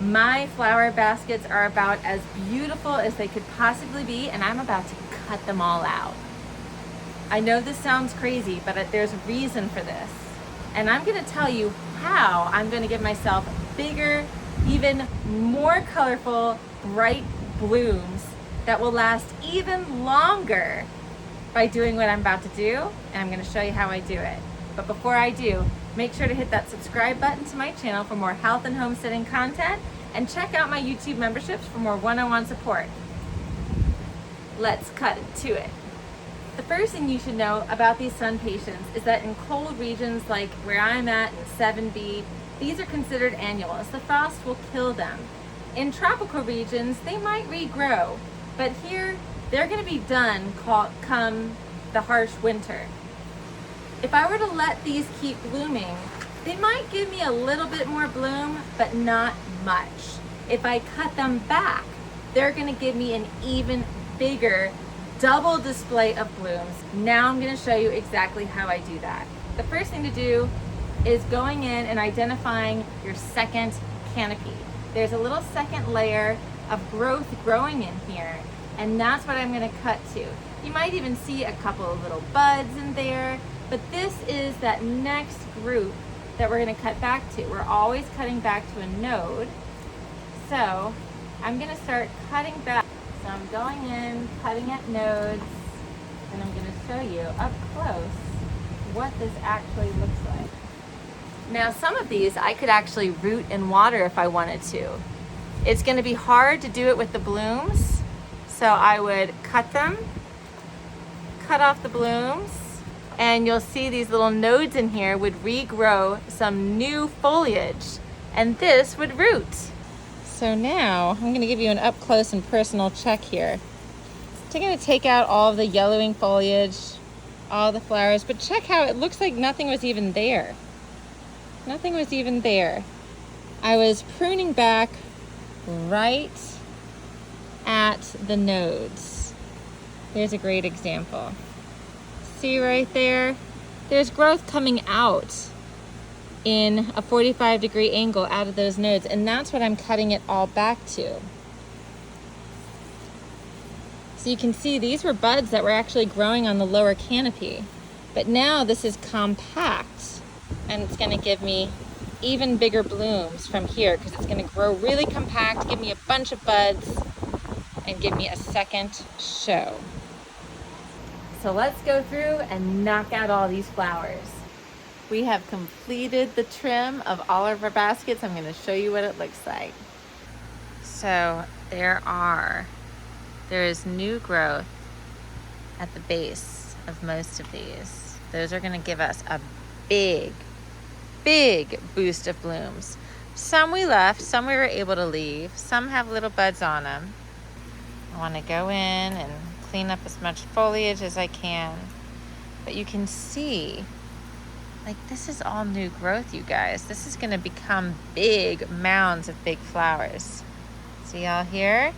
My flower baskets are about as beautiful as they could possibly be, and I'm about to cut them all out. I know this sounds crazy, but there's a reason for this. And I'm gonna tell you how I'm gonna give myself bigger, even more colorful, bright blooms that will last even longer by doing what I'm about to do, and I'm gonna show you how I do it. But before I do, make sure to hit that subscribe button to my channel for more health and homesteading content, and check out my YouTube memberships for more one-on-one support. Let's cut to it. The first thing you should know about these sun patients is that in cold regions like where I'm at in 7B, these are considered annuals. The frost will kill them. In tropical regions, they might regrow, but here they're gonna be done come the harsh winter. If I were to let these keep blooming, they might give me a little bit more bloom, but not much. If I cut them back, they're gonna give me an even bigger double display of blooms. Now I'm gonna show you exactly how I do that. The first thing to do is going in and identifying your second canopy. There's a little second layer of growth growing in here, and that's what I'm gonna cut to. You might even see a couple of little buds in there, but this is that next group that we're gonna cut back to. We're always cutting back to a node. So I'm gonna start cutting back. So I'm going in, cutting at nodes, and I'm gonna show you up close what this actually looks like. Now some of these I could actually root in water if I wanted to. It's gonna be hard to do it with the blooms, so I would cut them, cut off the blooms, and you'll see these little nodes in here would regrow some new foliage, and this would root. So now I'm gonna give you an up close and personal check here. I'm gonna take out all of the yellowing foliage, all the flowers, but check how it looks like nothing was even there. Nothing was even there. I was pruning back right at the nodes. There's a great example. See right there? There's growth coming out in a 45-degree angle out of those nodes, and that's what I'm cutting it all back to. So you can see these were buds that were actually growing on the lower canopy, but now this is compact, and it's gonna give me even bigger blooms from here because it's gonna grow really compact, give me a bunch of buds, and give me a second show. So let's go through and knock out all these flowers. We have completed the trim of all of our baskets. I'm going to show you what it looks like. So there is new growth at the base of most of these. Those are going to give us a big boost of blooms. Some we left, some we were able to leave. Some have little buds on them. I want to go in and clean up as much foliage as I can. But you can see, like, this is all new growth, you guys. This is gonna become big mounds of big flowers. See y'all here?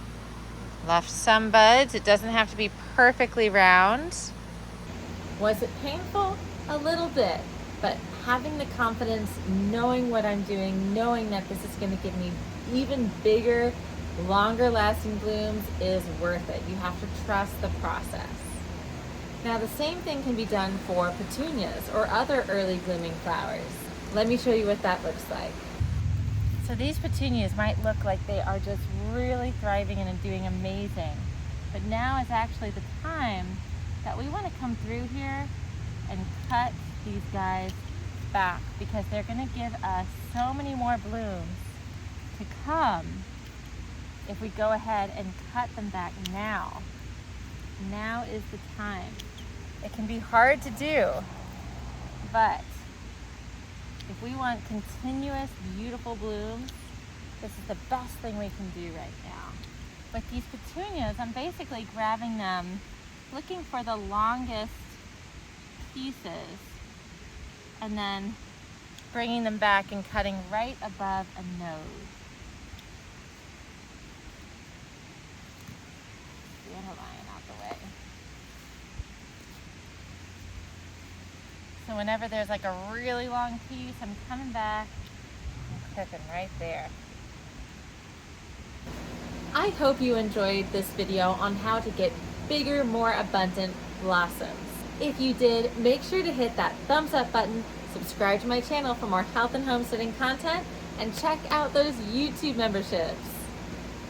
Left some buds. It doesn't have to be perfectly round. Was it painful? A little bit, but having the confidence, knowing what I'm doing, knowing that this is gonna give me even bigger, longer lasting blooms is worth it. You have to trust the process. Now the same thing can be done for petunias or other early blooming flowers. Let me show you what that looks like. So these petunias might look like they are just really thriving and doing amazing, but now is actually the time that we want to come through here and cut these guys back, because they're going to give us so many more blooms to come if we go ahead and cut them back now. Now is the time. It can be hard to do, but if we want continuous, beautiful blooms, this is the best thing we can do right now. With these petunias, I'm basically grabbing them, looking for the longest pieces, and then bringing them back and cutting right above a node. Dandelion out the way. So whenever there's like a really long piece, I'm coming back and clipping right there. I hope you enjoyed this video on how to get bigger, more abundant blossoms. If you did, make sure to hit that thumbs up button, subscribe to my channel for more health and homesteading content, and check out those YouTube memberships.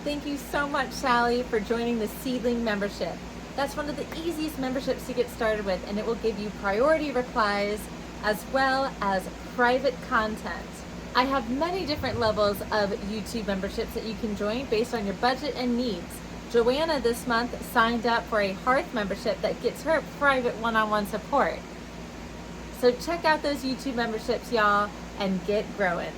Thank you so much, Sally, for joining the Seedling membership. That's one of the easiest memberships to get started with, and it will give you priority replies as well as private content. I have many different levels of YouTube memberships that you can join based on your budget and needs. Joanna this month signed up for a Hearth membership that gets her private one-on-one support. So check out those YouTube memberships, y'all, and get growing.